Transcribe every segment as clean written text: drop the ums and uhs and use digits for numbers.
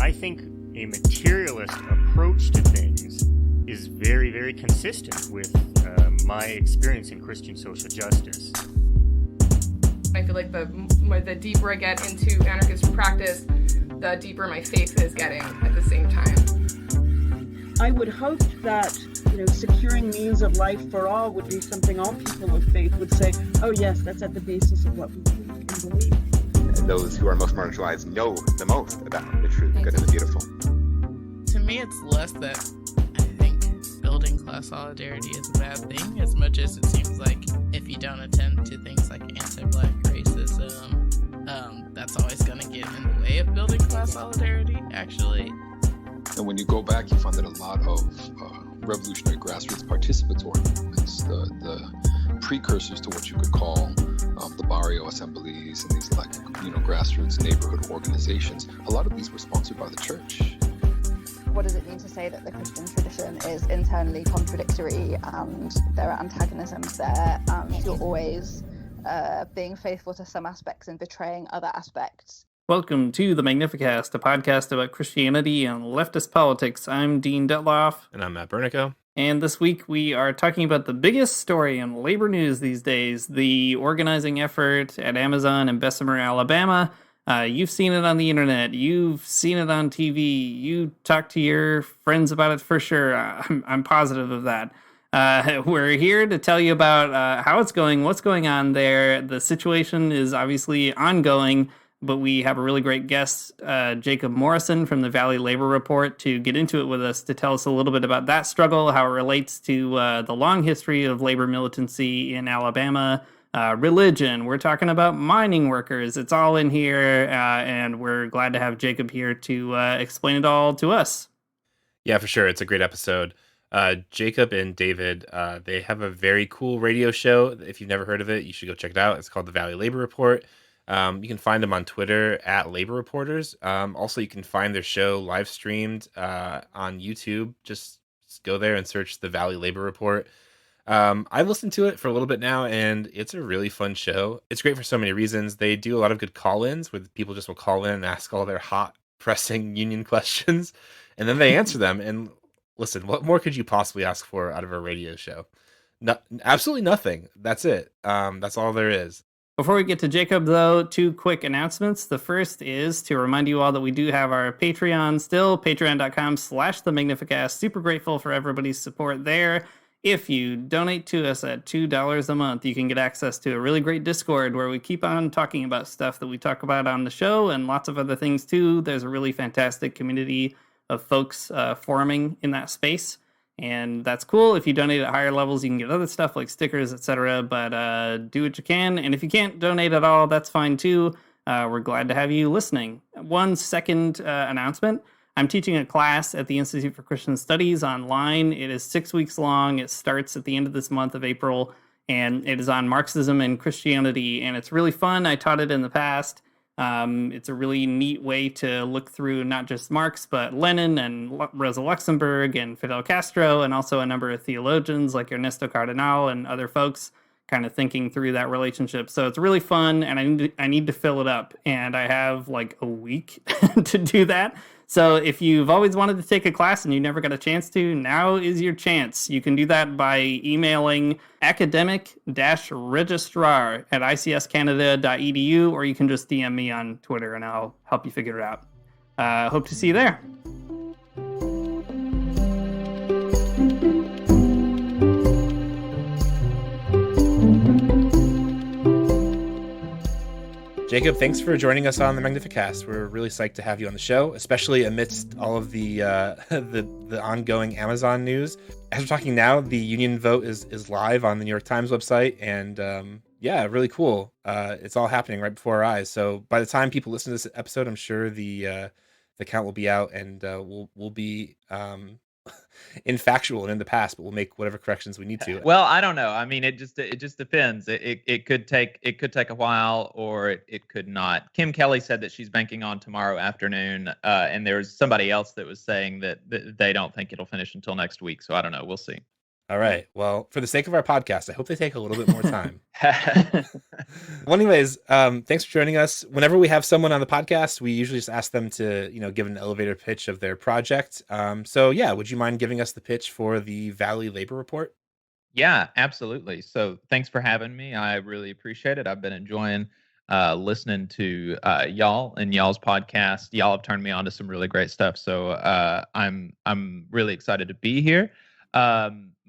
I think a materialist approach to things is very, very consistent with my experience in Christian social justice. I feel like the deeper I get into anarchist practice, the deeper my faith is getting at the same time. I would hope that, securing means of life for all would be something all people of faith would say, oh yes, that's at the basis of what we believe. Those who are most marginalized know the most about the true, good, and the beautiful. To me, it's less that I think building class solidarity is a bad thing, as much as it seems like if you don't attend to things like anti-Black racism, that's always going to get in the way of building class solidarity, actually. And when you go back, you find that a lot of revolutionary grassroots participatory movements, the precursors to what you could call the barrio assemblies and these grassroots neighborhood organizations, a lot of these were sponsored by the church. What does it mean to say that the Christian tradition is internally contradictory and there are antagonisms there and you're always being faithful to some aspects and betraying other aspects? Welcome to the Magnificast, a podcast about Christianity and leftist politics. I'm Dean Detloff. And I'm Matt Bernico. And this week we are talking about the biggest story in labor news these days, the organizing effort at Amazon in Bessemer, Alabama. You've seen it on the internet. You've seen it on TV. You talked to your friends about it for sure. I'm positive of that. We're here to tell you about how it's going, what's going on there. The situation is obviously ongoing, but we have a really great guest, Jacob Morrison from the Valley Labor Report, to get into it with us, to tell us a little bit about that struggle, how it relates to the long history of labor militancy in Alabama, religion. We're talking about mining workers. It's all in here, and we're glad to have Jacob here to explain it all to us. Yeah, for sure. It's a great episode. Jacob and David, they have a very cool radio show. If you've never heard of it, you should go check it out. It's called the Valley Labor Report. You can find them on Twitter at Labor Reporters. Also, you can find their show live streamed on YouTube. Just go there and search the Valley Labor Report. I've listened to it for a little bit now, and it's a really fun show. It's great for so many reasons. They do a lot of good call-ins where people just will call in and ask all their hot, pressing union questions, and then they answer them. And listen, what more could you possibly ask for out of a radio show? Absolutely nothing. That's it. That's all there is. Before we get to Jacob, though, two quick announcements. The first is to remind you all that we do have our Patreon still, patreon.com/the Magnificast. Super grateful for everybody's support there. If you donate to us at $2 a month, you can get access to a really great Discord where we keep on talking about stuff that we talk about on the show and lots of other things, too. There's a really fantastic community of folks forming in that space. And that's cool. If you donate at higher levels, you can get other stuff like stickers, etc. But do what you can. And if you can't donate at all, that's fine too. We're glad to have you listening. One second announcement. I'm teaching a class at the Institute for Christian Studies online. It is 6 weeks long. It starts at the end of this month of April. And it is on Marxism and Christianity. And it's really fun. I taught it in the past. It's a really neat way to look through not just Marx, but Lenin and Rosa Luxemburg and Fidel Castro, and also a number of theologians like Ernesto Cardenal and other folks kind of thinking through that relationship. So it's really fun, and I need to fill it up, and I have like a week to do that. So if you've always wanted to take a class and you never got a chance to, now is your chance. You can do that by emailing academic-registrar@icscanada.edu, or you can just DM me on Twitter and I'll help you figure it out. Hope to see you there. Jacob, thanks for joining us on the Magnificast. We're really psyched to have you on the show, especially amidst all of the the ongoing Amazon news. As we're talking now, the union vote is live on the New York Times website, and yeah, really cool. It's all happening right before our eyes. So by the time people listen to this episode, I'm sure the count will be out, and we'll be infactual and in the past, but we'll make whatever corrections we need to. Well, I don't know. I mean, it just depends. It could take a while, or it could not. Kim Kelly said that she's banking on tomorrow afternoon, and there's somebody else that was saying that they don't think it'll finish until next week. So I don't know. We'll see. All right. Well, for the sake of our podcast, I hope they take a little bit more time. Well, anyways, thanks for joining us. Whenever we have someone on the podcast, we usually just ask them to, give an elevator pitch of their project. So yeah, would you mind giving us the pitch for the Valley Labor Report? Yeah, absolutely. So thanks for having me. I really appreciate it. I've been enjoying listening to y'all and y'all's podcast. Y'all have turned me on to some really great stuff. So I'm really excited to be here.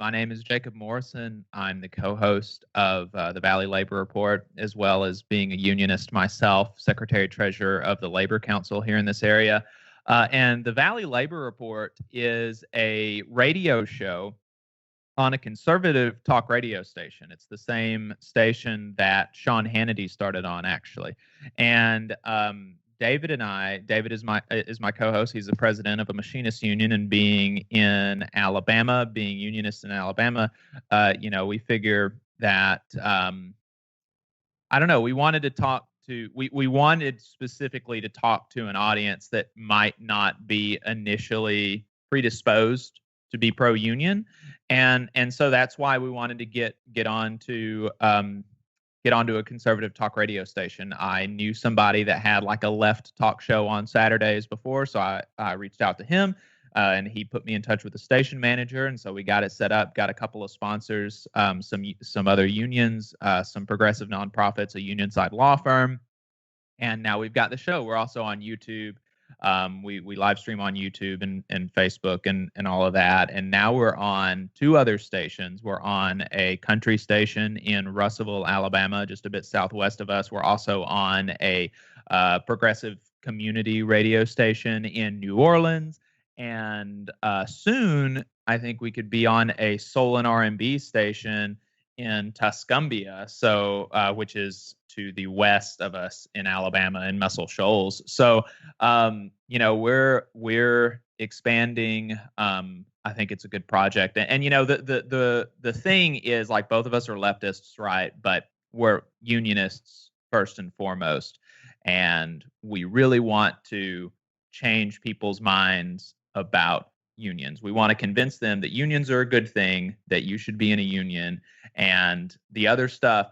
My name is Jacob Morrison. I'm the co-host of the Valley Labor Report, as well as being a unionist myself, Secretary Treasurer of the Labor Council here in this area. And the Valley Labor Report is a radio show on a conservative talk radio station. It's the same station that Sean Hannity started on, actually. And David is my co-host. He's the president of a machinists union, and being in Alabama, being unionist in Alabama, we figure that I don't know. We wanted to talk to we wanted specifically to talk to an audience that might not be initially predisposed to be pro-union, and so that's why we wanted to get onto a conservative talk radio station. I knew somebody that had like a left talk show on Saturdays before, so I reached out to him. And he put me in touch with the station manager, and so we got it set up. Got a couple of sponsors, some other unions, some progressive nonprofits, a union side law firm, and now we've got the show. We're also on YouTube. We live stream on YouTube and Facebook and all of that. And now we're on two other stations. We're on a country station in Russellville, Alabama, just a bit southwest of us. We're also on a progressive community radio station in New Orleans. And soon, I think we could be on a soul and R&B station in Tuscumbia, so which is to the west of us in Alabama in Muscle Shoals. So we're expanding. I think it's a good project, and the thing is, like, both of us are leftists, right? But we're unionists first and foremost, and we really want to change people's minds about unions. We want to convince them that unions are a good thing, that you should be in a union, and the other stuff,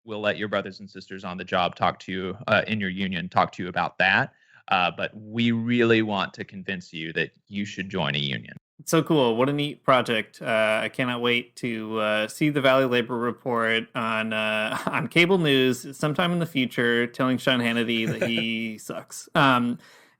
we'll let your brothers and sisters on the job talk to you in your union, talk to you about that. But we really want to convince you that you should join a union. It's so cool. What a neat project. I cannot wait to see the Valley Labor Report on cable news sometime in the future, telling Sean Hannity that he sucks.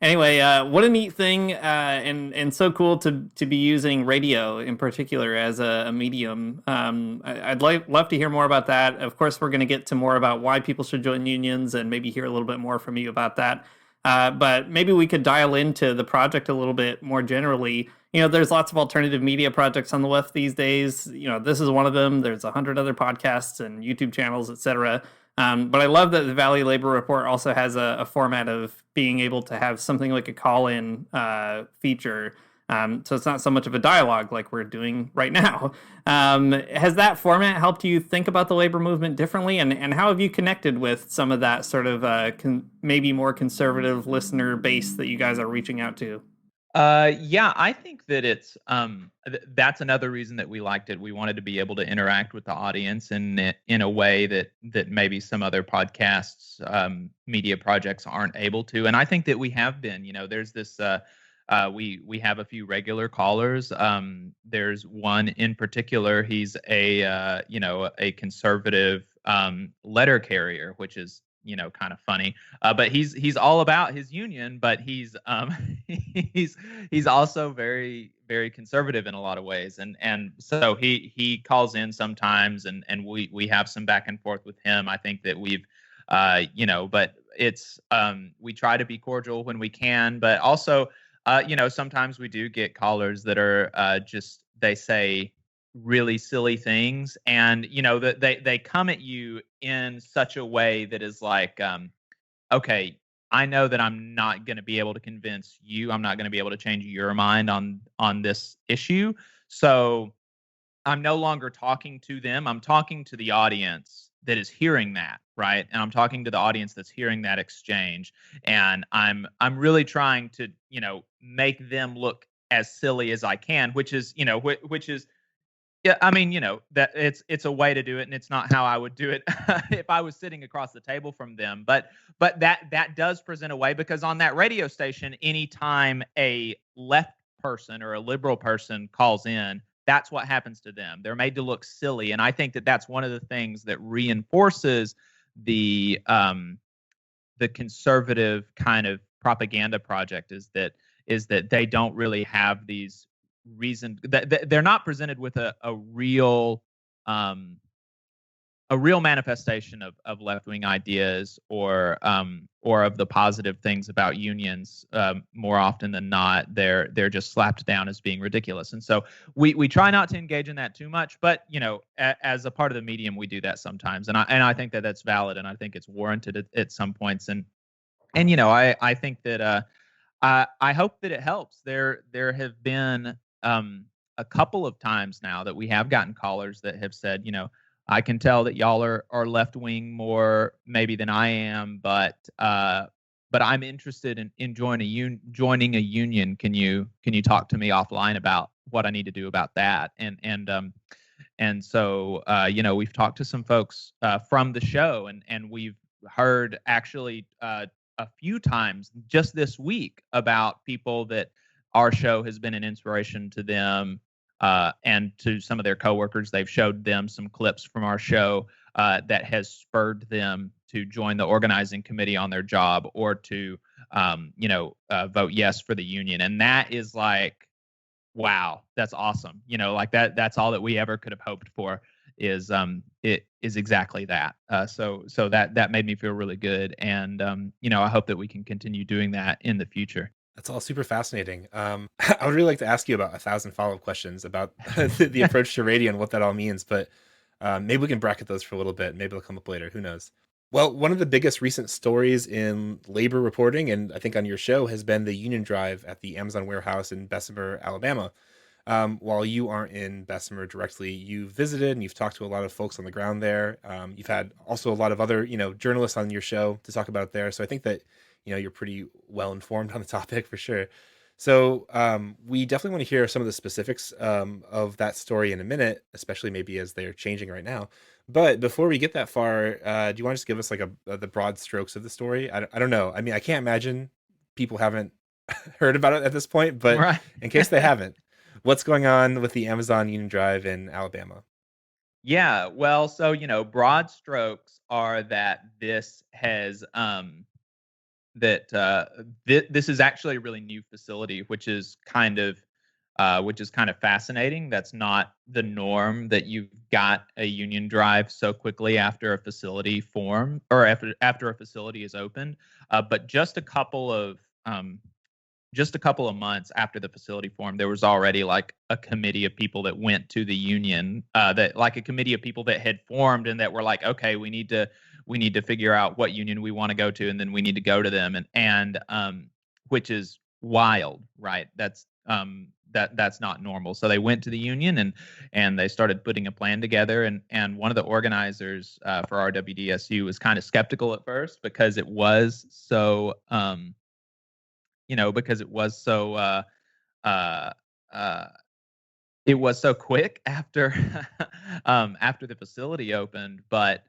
Anyway, what a neat thing, and so cool to be using radio in particular as a medium. I'd love to hear more about that. Of course, we're going to get to more about why people should join unions and maybe hear a little bit more from you about that. But maybe we could dial into the project a little bit more generally. There's lots of alternative media projects on the left these days. This is one of them. There's 100 other podcasts and YouTube channels, etc. But I love that the Valley Labor Report also has a format of being able to have something like a call-in feature. So it's not so much of a dialogue like we're doing right now. Has that format helped you think about the labor movement differently? And how have you connected with some of that sort of maybe more conservative listener base that you guys are reaching out to? Yeah, I think that it's that's another reason that we liked it. We wanted to be able to interact with the audience in a way that maybe some other podcasts, media projects aren't able to. And I think that we have been. There's this. We have a few regular callers. There's one in particular. He's a conservative letter carrier, which is kind of funny. But he's all about his union, but he's he's also very, very conservative in a lot of ways. And so he calls in sometimes, and we have some back and forth with him. I think that we've but it's we try to be cordial when we can, but also sometimes we do get callers that are just, they say really silly things, and that they come at you in such a way that is like, okay, I know that I'm not going to be able to convince you, I'm not going to be able to change your mind on this issue, so I'm no longer talking to them, I'm talking to the audience that is hearing that, right? And I'm talking to the audience that's hearing that exchange, and I'm really trying to make them look as silly as I can, which is Yeah, I mean, that it's a way to do it, and it's not how I would do it if I was sitting across the table from them. But that does present a way, because on that radio station, anytime a left person or a liberal person calls in, that's what happens to them. They're made to look silly, and I think that that's one of the things that reinforces the conservative kind of propaganda project, is that they don't really have these reason that they're not presented with um a real manifestation of left-wing ideas, or of the positive things about unions. More often than not, they're just slapped down as being ridiculous, and so we try not to engage in that too much. But as a part of the medium, we do that sometimes, and I think that that's valid, and I think it's warranted at some points. And I think that I hope that it helps. There have been a couple of times now that we have gotten callers that have said, I can tell that y'all are left wing more maybe than I am, but I'm interested in joining a union. Can you talk to me offline about what I need to do about that? And so we've talked to some folks from the show, and we've heard actually a few times just this week about people that our show has been an inspiration to them, and to some of their coworkers. They've showed them some clips from our show that has spurred them to join the organizing committee on their job, or to vote yes for the union. And that is like, wow, that's awesome. Like that's all that we ever could have hoped for, is it is exactly that. So that made me feel really good, and I hope that we can continue doing that in the future. That's all super fascinating. I would really like to ask you about 1,000 follow-up questions about the approach to radio and what that all means, but maybe we can bracket those for a little bit. Maybe they'll come up later. Who knows? Well, one of the biggest recent stories in labor reporting, and I think on your show, has been the union drive at the Amazon warehouse in Bessemer, Alabama. While you aren't in Bessemer directly, you've visited and you've talked to a lot of folks on the ground there. You've had also a lot of other, journalists on your show to talk about it there. So I think that, you're pretty well informed on the topic for sure. So we definitely want to hear some of the specifics of that story in a minute, especially maybe as they're changing right now. But before we get that far, do you want to just give us like the broad strokes of the story? I don't know. I mean, I can't imagine people haven't heard about it at this point, but Right. in case they haven't, what's going on with the Amazon Union Drive in Alabama? Yeah, well, so broad strokes are that this has this is actually a really new facility, which is kind of fascinating. That's not the norm, that you've got a union drive so quickly after a facility form, or after a facility is opened. But just a couple of months after the facility formed, there was already like a committee of people that went to the union, a committee of people that had formed, and that were like, okay, we need to figure out what union we want to go to, and then we need to go to them, and which is wild, right? That's not normal. So they went to the union, and they started putting a plan together, and one of the organizers for RWDSU was kind of skeptical at first, because it was so it was so quick after after the facility opened. But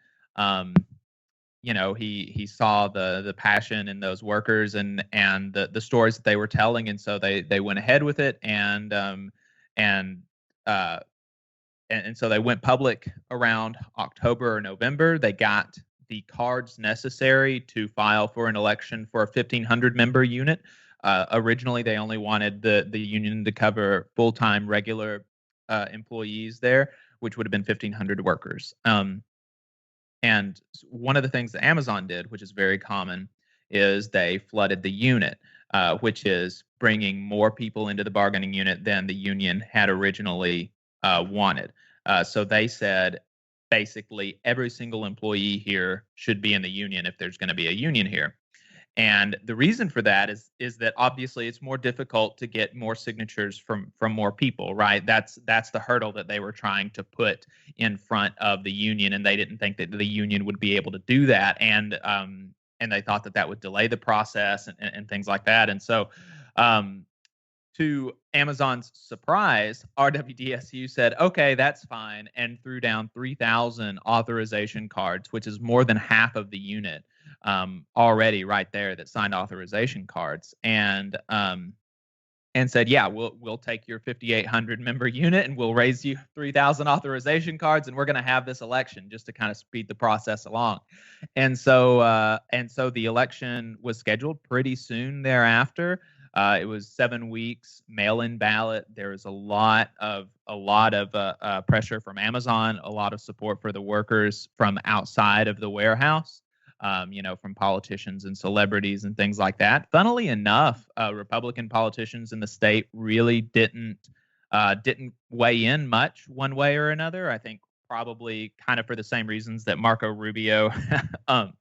he saw the passion in those workers, and the stories that they were telling, and so they went ahead with it, and so they went public around October or November. They got the cards necessary to file for an election for a 1,500 member unit. Originally, they only wanted the union to cover full-time regular employees there, which would have been 1,500 workers. And one of the things that Amazon did, which is very common, is they flooded the unit, which is bringing more people into the bargaining unit than the union had originally wanted. So they said, basically, every single employee here should be in the union if there's going to be a union here. And the reason for that is that obviously it's more difficult to get more signatures from more people, right? That's the hurdle that they were trying to put in front of the union, and they didn't think that the union would be able to do that, and they thought that would delay the process and things like that. And so to Amazon's surprise, RWDSU said, okay, that's fine, and threw down 3,000 authorization cards, which is more than half of the unit already right there that signed authorization cards. And said, yeah, we'll take your 5,800 member unit and we'll raise you 3,000 authorization cards, and we're going to have this election just to kind of speed the process along. And so the election was scheduled pretty soon thereafter. It was 7 weeks, mail-in ballot. There was a lot of pressure from Amazon, a lot of support for the workers from outside of the warehouse. From politicians and celebrities and things like that. Funnily enough, Republican politicians in the state really didn't weigh in much one way or another. I think probably kind of for the same reasons that Marco Rubio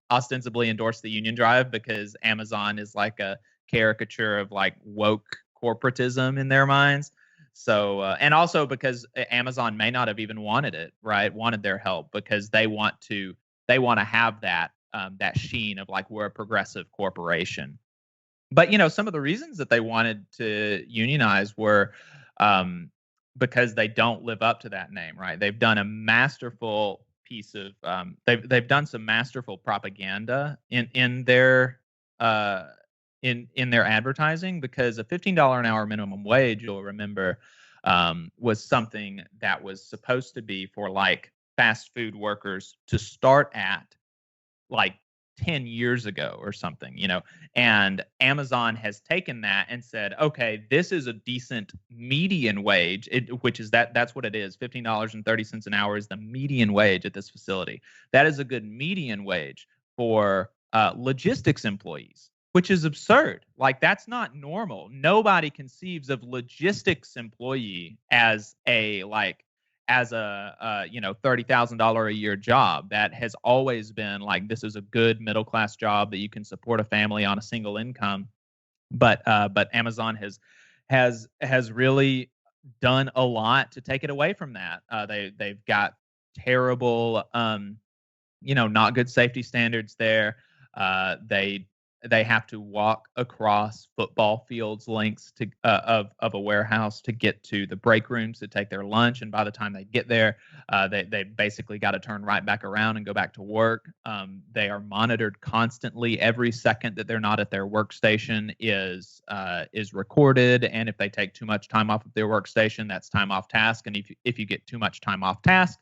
ostensibly endorsed the union drive, because Amazon is like a caricature of like woke corporatism in their minds. So, and also because Amazon may not have even wanted it, right? Wanted their help because they want to have that sheen of like, we're a progressive corporation. But some of the reasons that they wanted to unionize were because they don't live up to that name, right? They've done a masterful piece of they've done some masterful propaganda in their advertising, because a $15 an hour minimum wage, you'll remember, was something that was supposed to be for like fast food workers to start at like 10 years ago or something, and Amazon has taken that and said, okay, this is a decent median wage, which is that's what it is. $15.30 an hour is the median wage at this facility. That is a good median wage for logistics employees, which is absurd. Like, that's not normal. Nobody conceives of logistics employee as a $30,000 a year job. That has always been like, this is a good middle class job that you can support a family on a single income. But Amazon has really done a lot to take it away from that. They've got terrible, not good safety standards there. They have to walk across football fields lengths of a warehouse to get to the break rooms to take their lunch. And by the time they get there, they basically got to turn right back around and go back to work. They are monitored constantly. Every second that they're not at their workstation is recorded. And if they take too much time off of their workstation, that's time off task. And if you get too much time off task,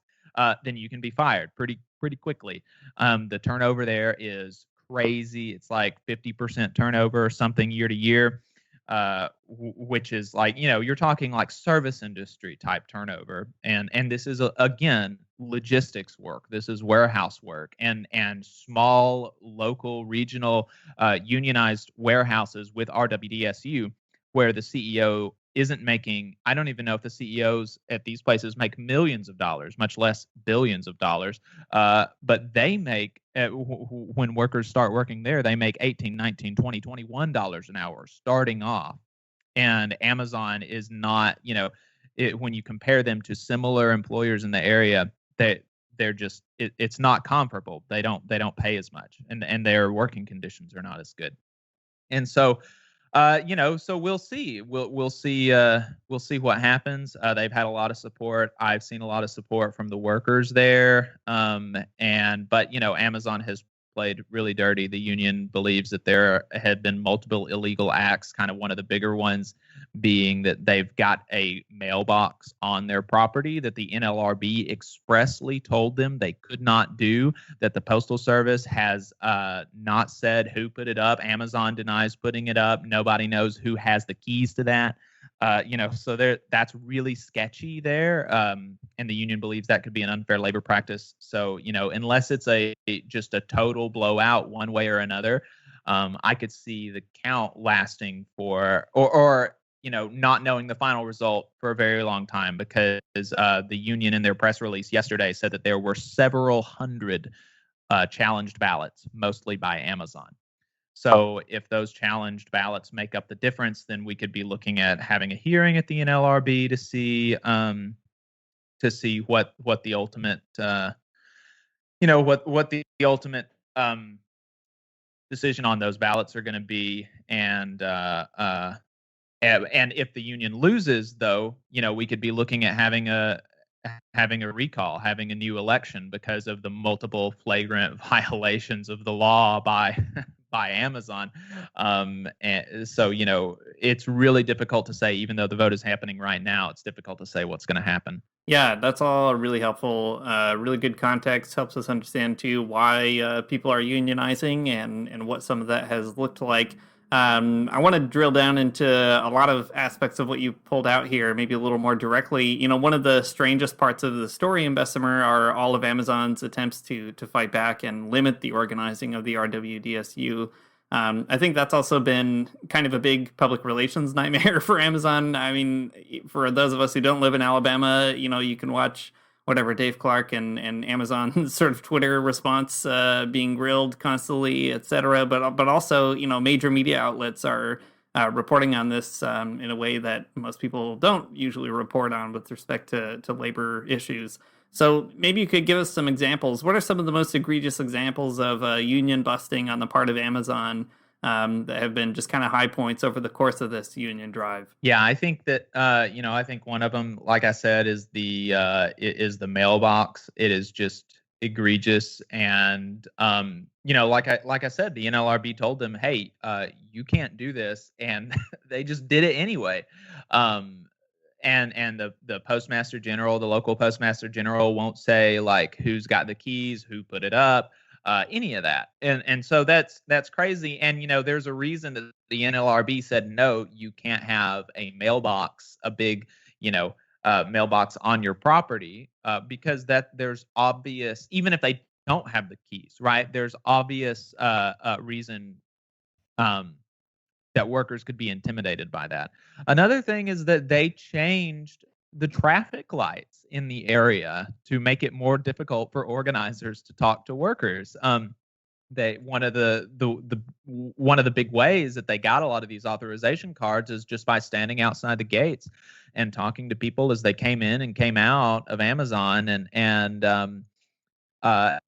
then you can be fired pretty quickly. The turnover there is crazy. It's like 50% turnover or something year to year, which is like, you're talking like service industry type turnover. And this is, again, logistics work. This is warehouse work, and small, local, regional, unionized warehouses with RWDSU, where the CEO isn't making, I don't even know if the CEOs at these places make millions of dollars, much less billions of dollars. But they make, when workers start working there, they make $18, $19, $20, $21 an hour starting off. And Amazon is not, when you compare them to similar employers in the area, they're just, it's not comparable. They don't pay as much, and their working conditions are not as good. And so, so we'll see. We'll see what happens. They've had a lot of support. I've seen a lot of support from the workers there. But Amazon has played really dirty. The union believes that there had been multiple illegal acts, kind of one of the bigger ones being that they've got a mailbox on their property that the NLRB expressly told them they could not do, that the Postal Service has not said who put it up. Amazon denies putting it up. Nobody knows who has the keys to that. So that's really sketchy there. And the union believes that could be an unfair labor practice. So, unless it's just a total blowout one way or another, I could see the count lasting for, or not knowing the final result for a very long time, because the union in their press release yesterday said that there were several hundred challenged ballots, mostly by Amazon. So if those challenged ballots make up the difference, then we could be looking at having a hearing at the NLRB to see what the ultimate what the ultimate decision on those ballots are going to be, and And if the union loses, though, we could be looking at having a recall, having a new election because of the multiple flagrant violations of the law by by Amazon. And so, it's really difficult to say, even though the vote is happening right now, it's difficult to say what's going to happen. Yeah, that's all really helpful. Really good context, helps us understand too why people are unionizing and what some of that has looked like. I want to drill down into a lot of aspects of what you pulled out here, maybe a little more directly. One of the strangest parts of the story in Bessemer are all of Amazon's attempts to fight back and limit the organizing of the RWDSU. I think that's also been kind of a big public relations nightmare for Amazon. I mean, for those of us who don't live in Alabama, you can watch whatever Dave Clark and Amazon's sort of Twitter response being grilled constantly, etc. But also, major media outlets are reporting on this in a way that most people don't usually report on with respect to labor issues. So maybe you could give us some examples. What are some of the most egregious examples of union busting on the part of Amazon that have been just kind of high points over the course of this union drive? Yeah, I think that I think one of them, like I said, is the mailbox. It is just egregious, and like I said, the NLRB told them, hey, you can't do this, and they just did it anyway. And the postmaster general, the local postmaster general, won't say like who's got the keys, who put it up, any of that. And so that's crazy. And there's a reason that the NLRB said no, you can't have a mailbox, a big mailbox on your property, because there's obvious, even if they don't have the keys, right? There's obvious reason that workers could be intimidated by that. Another thing is that they changed the traffic lights in the area to make it more difficult for organizers to talk to workers. One of the big ways that they got a lot of these authorization cards is just by standing outside the gates and talking to people as they came in and came out of Amazon and at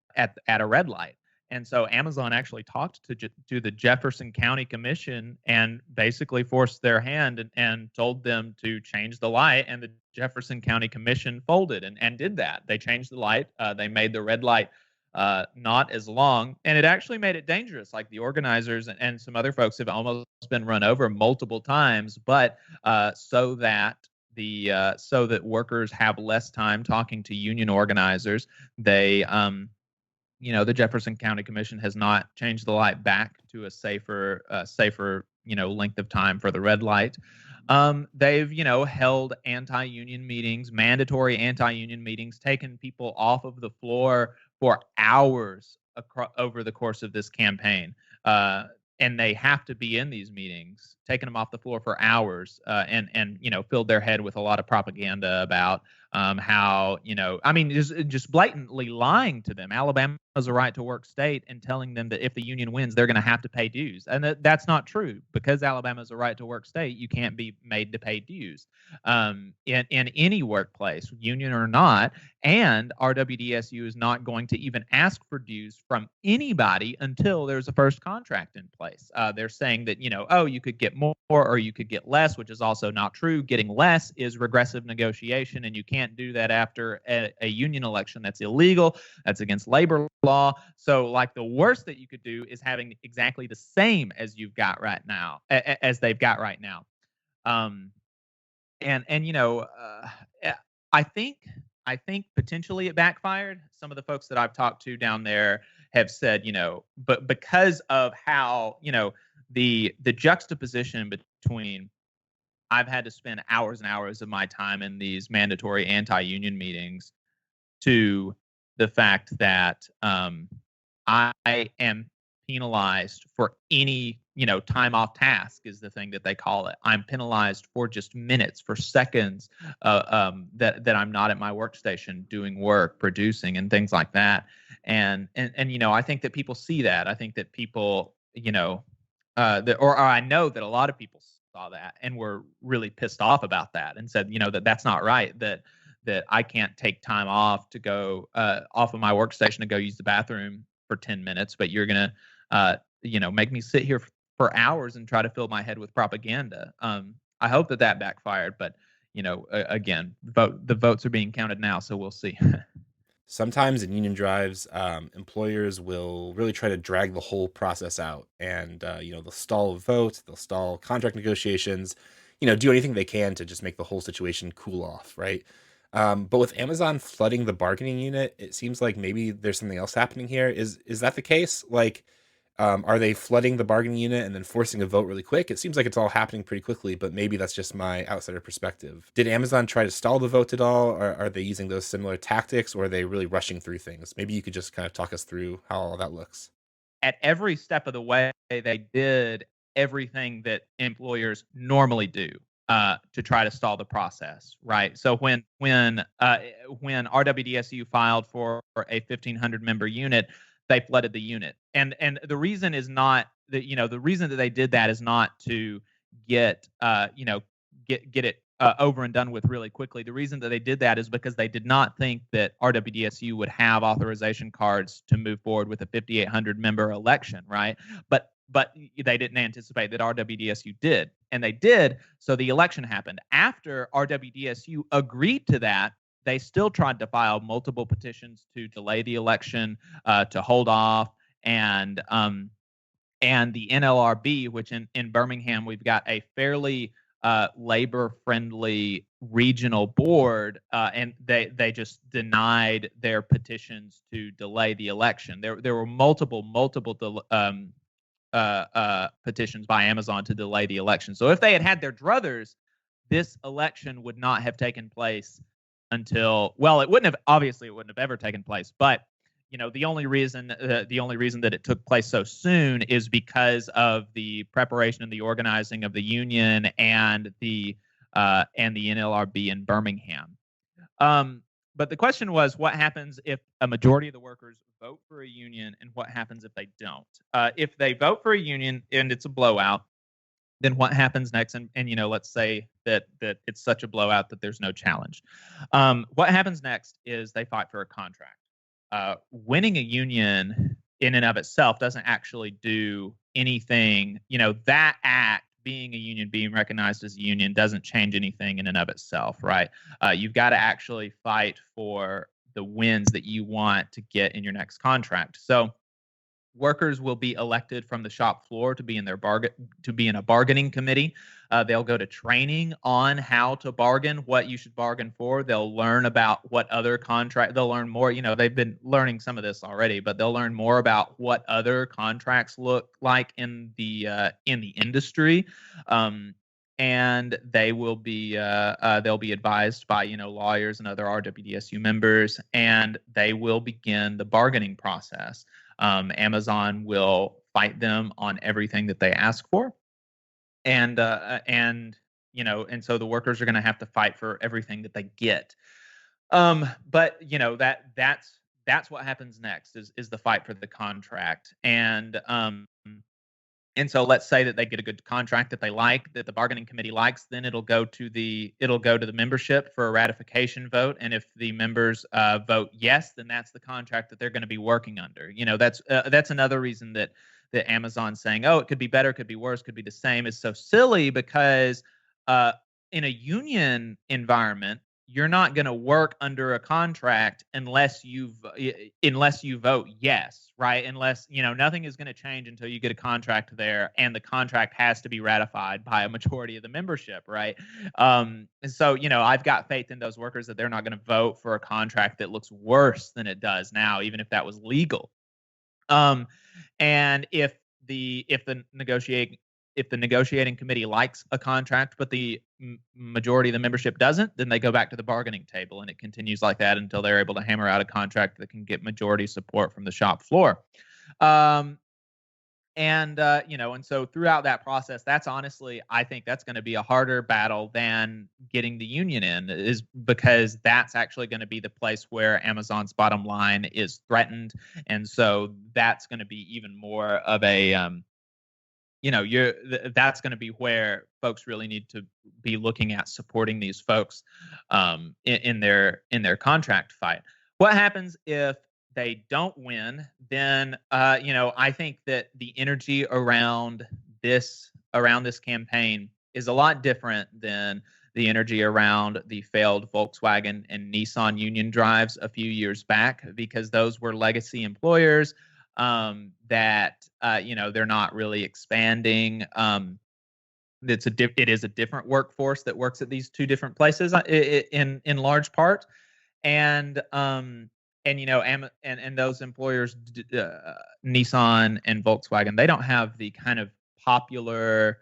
a red light. And so Amazon actually talked to the Jefferson County Commission and basically forced their hand and told them to change the light. And the Jefferson County Commission folded and did that. They changed the light. They made the red light not as long. And it actually made it dangerous. Like the organizers and some other folks have almost been run over multiple times, but so that workers have less time talking to union organizers, they the Jefferson County Commission has not changed the light back to a safer length of time for the red light. They've held anti-union meetings, mandatory anti-union meetings, taken people off of the floor for hours over the course of this campaign. And they have to be in these meetings, taking them off the floor for hours, and filled their head with a lot of propaganda about how just blatantly lying to them. Alabama's a right to work state and telling them that if the union wins, they're going to have to pay dues, and that's not true. Because Alabama's a right to work state, you can't be made to pay dues in any workplace, union or not. And RWDSU is not going to even ask for dues from anybody until there's a first contract in place. They're saying that, you could get more or you could get less, which is also not true. Getting less is regressive negotiation, and you can't do that after a union election. That's illegal. That's against labor law. So, like, the worst that you could do is having exactly the same as you've got right now, as they've got right now. I think potentially it backfired. Some of the folks that I've talked to down there have said, but because of how, the juxtaposition between, I've had to spend hours and hours of my time in these mandatory anti-union meetings, to the fact that I am penalized for any, time off task is the thing that they call it. I'm penalized for just minutes, for seconds that I'm not at my workstation doing work, producing, and things like that. And I think that people see that. I think that people, or I know that a lot of people saw that and were really pissed off about that and said, that's not right, that I can't take time off to go off of my workstation to go use the bathroom for 10 minutes, but you're going to, make me sit here for hours and try to fill my head with propaganda. I hope that backfired, but again, the votes are being counted now, so we'll see. Sometimes in union drives, employers will really try to drag the whole process out, and they'll stall a vote, they'll stall contract negotiations, do anything they can to just make the whole situation cool off, right? But with Amazon flooding the bargaining unit, it seems like maybe there's something else happening here. Is that the case? Like, are they flooding the bargaining unit and then forcing a vote really quick? It seems like it's all happening pretty quickly, but maybe that's just my outsider perspective. Did Amazon try to stall the vote at all? Or are they using those similar tactics, or are they really rushing through things? Maybe you could just kind of talk us through how all that looks. At every step of the way, they did everything that employers normally do to try to stall the process, right? So when RWDSU filed for a 1,500 member unit, they flooded the unit, and the reason is not that the reason that they did that is not to get it over and done with really quickly. The reason that they did that is because they did not think that RWDSU would have authorization cards to move forward with a 5,800 member election, right? But they didn't anticipate that RWDSU did, and they did. So the election happened. After RWDSU agreed to that, they still tried to file multiple petitions to delay the election, to hold off, and the NLRB, which in Birmingham we've got a fairly labor-friendly regional board, and they just denied their petitions to delay the election. There were multiple petitions by Amazon to delay the election. So if they had their druthers, this election would not have taken place until, well, it wouldn't have ever taken place. But the only reason that it took place so soon is because of the preparation and the organizing of the union and the NLRB in Birmingham. But the question was, what happens if a majority of the workers vote for a union, and what happens if they don't? If they vote for a union and it's a blowout, then what happens next? And let's say that it's such a blowout that there's no challenge. What happens next is they fight for a contract. Winning a union in and of itself doesn't actually do anything. That act, being a union, being recognized as a union, doesn't change anything in and of itself, right? You've got to actually fight for the wins that you want to get in your next contract. So workers will be elected from the shop floor to be in a bargaining committee. They'll go to training on how to bargain, what you should bargain for. They'll learn about what other contract. They'll learn more. They've been learning some of this already, but they'll learn more about what other contracts look like in the industry. And they will be they'll be advised by lawyers and other RWDSU members, and they will begin the bargaining process. Amazon will fight them on everything that they ask for, and so the workers are going to have to fight for everything that they get. But that's what happens next is the fight for the contract, and so let's say that they get a good contract that they like, that the bargaining committee likes, then it'll go to the membership for a ratification vote. And if the members vote yes, then that's the contract that they're going to be working under. That's another reason that Amazon's saying, oh, it could be better, could be worse, could be the same, is so silly, because in a union environment, you're not going to work under a contract unless you vote yes, right? Unless, nothing is going to change until you get a contract there, and the contract has to be ratified by a majority of the membership, right? And so, I've got faith in those workers that they're not going to vote for a contract that looks worse than it does now, even if that was legal. And if the negotiating committee likes a contract, but the majority of the membership doesn't, then they go back to the bargaining table, and it continues like that until they're able to hammer out a contract that can get majority support from the shop floor. And so throughout that process, that's honestly, I think that's going to be a harder battle than getting the union in, is because that's actually going to be the place where Amazon's bottom line is threatened. And so that's going to be even more of a, that's going to be where folks really need to be looking at supporting these folks in their contract fight. What happens if they don't win? Then I think that the energy around this campaign is a lot different than the energy around the failed Volkswagen and Nissan union drives a few years back, because those were legacy employers that they're not really expanding. It is a different workforce that works at these two different places in large part, and those employers, Nissan and Volkswagen, they don't have the kind of popular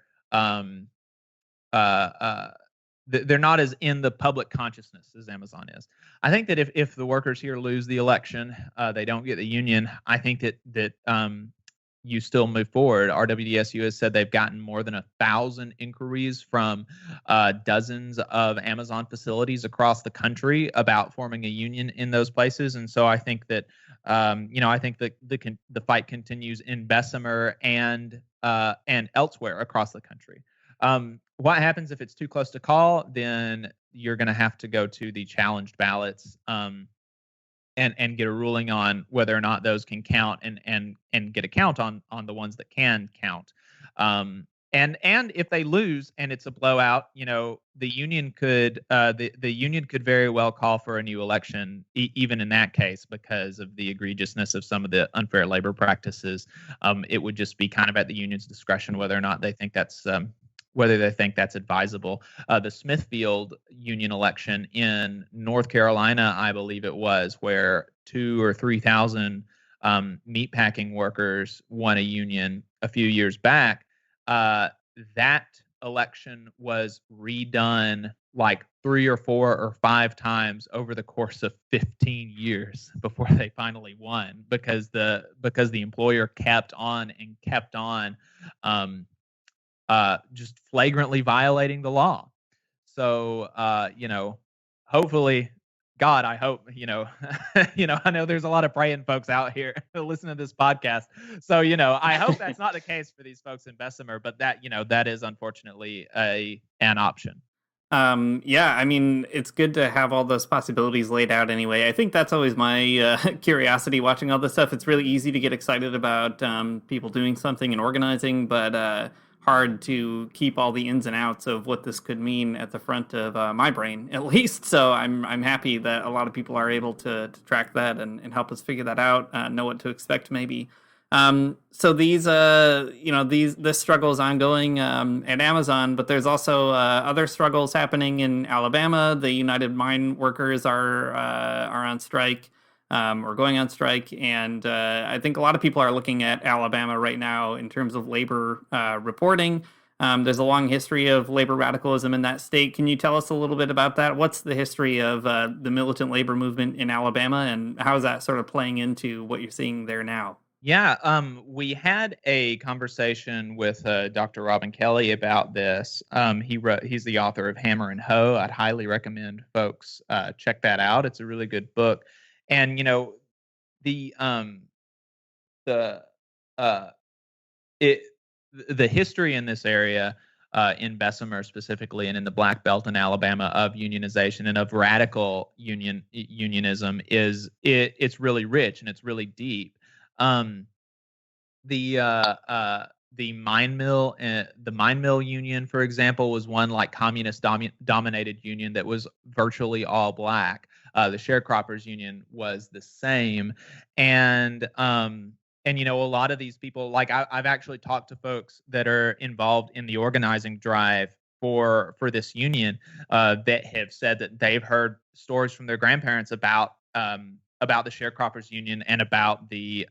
they're not as in the public consciousness as Amazon is. I think that if the workers here lose the election, they don't get the union, I think that you still move forward. RWDSU has said they've gotten more than 1,000 inquiries from dozens of Amazon facilities across the country about forming a union in those places. And so I think that I think that the fight continues in Bessemer and elsewhere across the country. What happens if it's too close to call? Then you're going to have to go to the challenged ballots and get a ruling on whether or not those can count, and get a count on the ones that can count. And if they lose and it's a blowout, the union could the union could very well call for a new election, even in that case, because of the egregiousness of some of the unfair labor practices. It would just be kind of at the union's discretion whether or not they think that's advisable. The Smithfield union election in North Carolina, I believe it was, where 2,000 or 3,000 meatpacking workers won a union a few years back. That election was redone like 3 or 4 or 5 times over the course of 15 years before they finally won, because the employer kept on just flagrantly violating the law. So, hopefully, God, I hope, I know there's a lot of praying folks out here who listen to this podcast. So, I hope that's not the case for these folks in Bessemer, but that is unfortunately an option. Yeah, I mean, it's good to have all those possibilities laid out anyway. I think that's always my curiosity watching all this stuff. It's really easy to get excited about people doing something and organizing, but hard to keep all the ins and outs of what this could mean at the front of my brain, at least. So I'm happy that a lot of people are able to track that and help us figure that out, know what to expect maybe. So this struggle is ongoing at Amazon, but there's also other struggles happening in Alabama. The United Mine Workers are on strike, or going on strike, and I think a lot of people are looking at Alabama right now in terms of labor reporting. There's a long history of labor radicalism in that state. Can you tell us a little bit about that? What's the history of the militant labor movement in Alabama, and how is that sort of playing into what you're seeing there now? Yeah, we had a conversation with Dr. Robin Kelly about this. He's the author of Hammer and Hoe. I'd highly recommend folks check that out. It's a really good book. And the history in this area, in Bessemer specifically, and in the Black Belt in Alabama, of unionization and of radical unionism it's really rich and it's really deep. The mine mill union, for example, was one like communist dominated union that was virtually all black. The sharecroppers union was the same, and a lot of these people, like I've actually talked to folks that are involved in the organizing drive for this union that have said that they've heard stories from their grandparents about the sharecroppers union and about the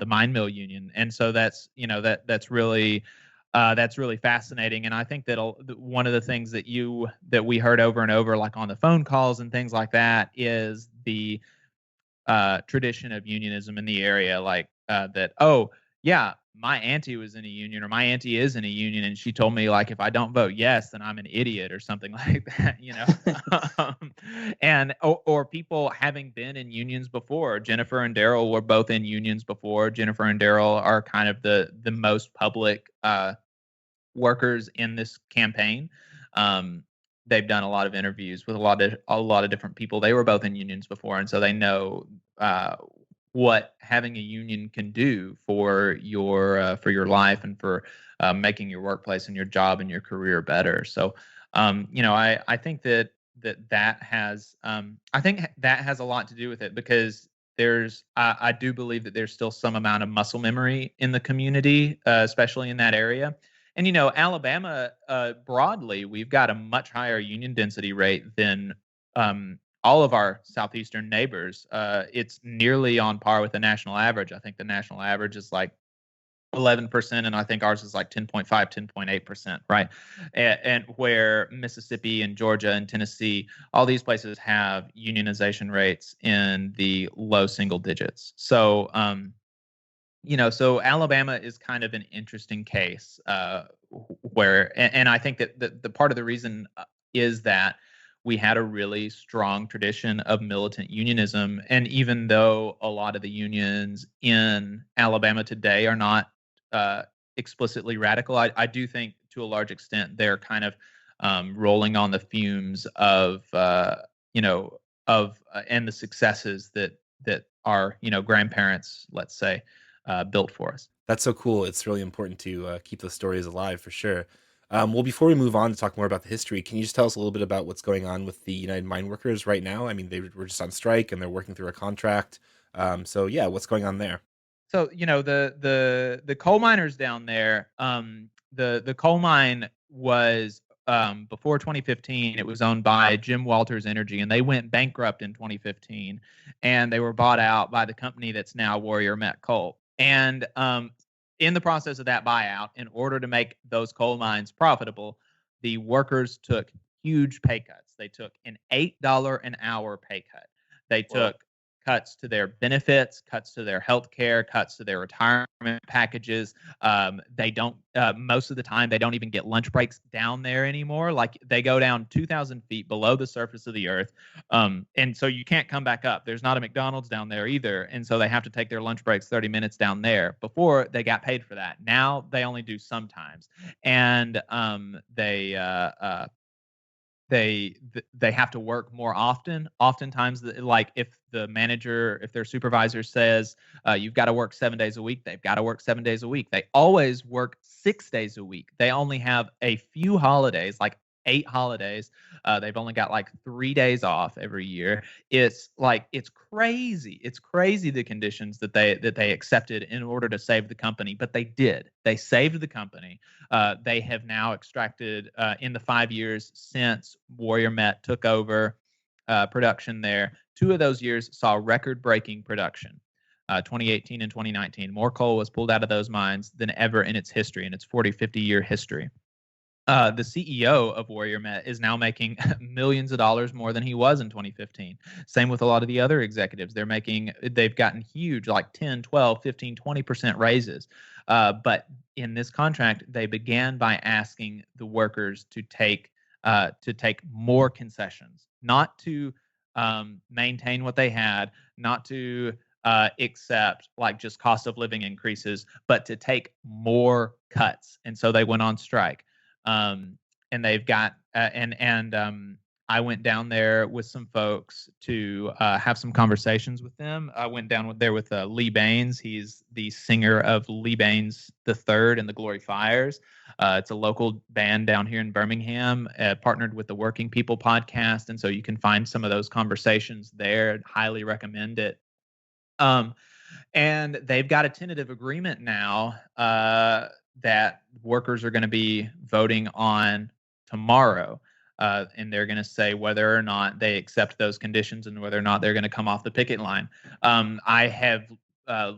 mine mill union. And so that's really fascinating. And I think that one of the things that we heard over and over, like on the phone calls and things like that, is the tradition of unionism in the area, like that. Oh yeah, my auntie was in a union, or my auntie is in a union, and she told me, like, if I don't vote yes, then I'm an idiot, or something like that, and or people having been in unions before. Jennifer and Daryl were both in unions before. Jennifer and Daryl are kind of the most public workers in this campaign. They've done a lot of interviews with a lot of different people. They were both in unions before, and so they know what having a union can do for your life and for making your workplace and your job and your career better. So, I think that has a lot to do with it, because I do believe that there's still some amount of muscle memory in the community, especially in that area. And Alabama, broadly, we've got a much higher union density rate than all of our southeastern neighbors. It's nearly on par with the national average. I think the national average is like 11%, and I think ours is like 10.5, 10.8%, right? And where Mississippi and Georgia and Tennessee, all these places have unionization rates in the low single digits. So, so Alabama is kind of an interesting case, and I think that the part of the reason is that we had a really strong tradition of militant unionism. And even though a lot of the unions in Alabama today are not explicitly radical, I do think to a large extent they're kind of rolling on the fumes of and the successes that our grandparents, let's say, built for us. That's so cool. It's really important to keep those stories alive, for sure. Well, before we move on to talk more about the history, can you just tell us a little bit about what's going on with the United Mine Workers right now? I mean, they were just on strike and they're working through a contract. So yeah, what's going on there? So the coal miners down there, the coal mine was before 2015. It was owned by Jim Walters Energy, and they went bankrupt in 2015, and they were bought out by the company that's now Warrior Met Coal. And in the process of that buyout, in order to make those coal mines profitable, the workers took huge pay cuts. They took an $8 an hour pay cut. They took cuts to their benefits, cuts to their health care, cuts to their retirement packages. They don't, most of the time, they don't even get lunch breaks down there anymore. Like, they go down 2,000 feet below the surface of the earth. And so you can't come back up. There's not a McDonald's down there either. And so they have to take their lunch breaks 30 minutes down there. Before, they got paid for that. Now they only do sometimes. And they have to work more often. Oftentimes, like, if their supervisor says you've got to work 7 days a week, they've got to work 7 days a week. They always work 6 days a week. They only have a few holidays, like 8 holidays. They've only got like 3 days off every year. It's crazy. It's crazy the conditions that they accepted in order to save the company, but they did. They saved the company. They have now extracted in the 5 years since Warrior Met took over production there. 2 of those years saw record-breaking production. 2018 and 2019. More coal was pulled out of those mines than ever in its history, in its 40, 50-year history. The CEO of Warrior Met is now making millions of dollars more than he was in 2015. Same with a lot of the other executives. They've gotten huge, like 10, 12, 15, 20% raises. But in this contract, they began by asking the workers to take more concessions, not to maintain what they had, not to accept like just cost of living increases, but to take more cuts. And so they went on strike. And they've got I went down there with some folks to have some conversations with them. I went down there with Lee Baines. He's the singer of Lee Baines III and the Glory Fires. It's a local band down here in Birmingham, partnered with the Working People podcast, and so you can find some of those conversations there. I'd highly recommend it. And they've got a tentative agreement now that workers are going to be voting on tomorrow. And they're going to say whether or not they accept those conditions and whether or not they're going to come off the picket line. I have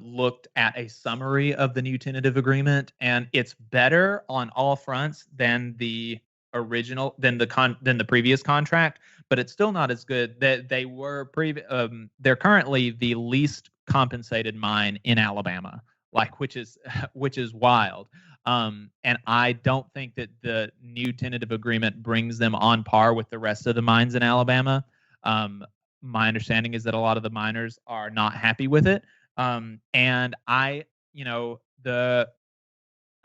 looked at a summary of the new tentative agreement, and it's better on all fronts than the original, than the previous contract, but it's still not as good. That they were they're currently the least compensated mine in Alabama, which is wild. And I don't think that the new tentative agreement brings them on par with the rest of the mines in Alabama. My understanding is that a lot of the miners are not happy with it. And I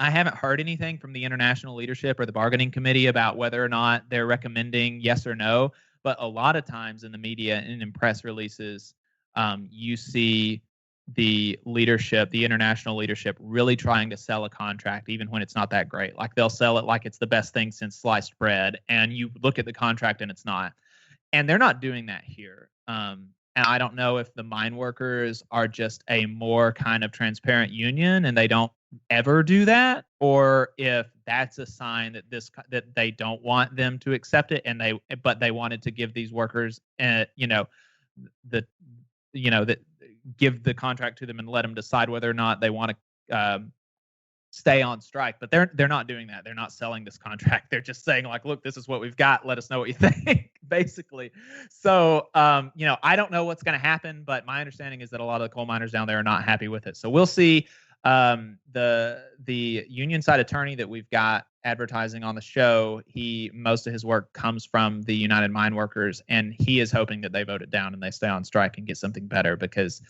haven't heard anything from the international leadership or the bargaining committee about whether or not they're recommending yes or no. But a lot of times in the media and in press releases, you see the leadership, the international leadership, really trying to sell a contract, even when it's not that great. Like they'll sell it like it's the best thing since sliced bread, and you look at the contract and it's not. And they're not doing that here. And I don't know if the mine workers are just a more kind of transparent union and they don't ever do that, or if that's a sign that that they don't want them to accept it, and they wanted to give these workers, that give the contract to them and let them decide whether or not they want to stay on strike. But they're not doing that. They're not selling this contract. They're just saying like, look, this is what we've got. Let us know what you think, basically. So, I don't know what's going to happen, but my understanding is that a lot of the coal miners down there are not happy with it. So we'll see. The union side attorney that we've got advertising on the show, most of his work comes from the United Mine Workers, and he is hoping that they vote it down and they stay on strike and get something better, because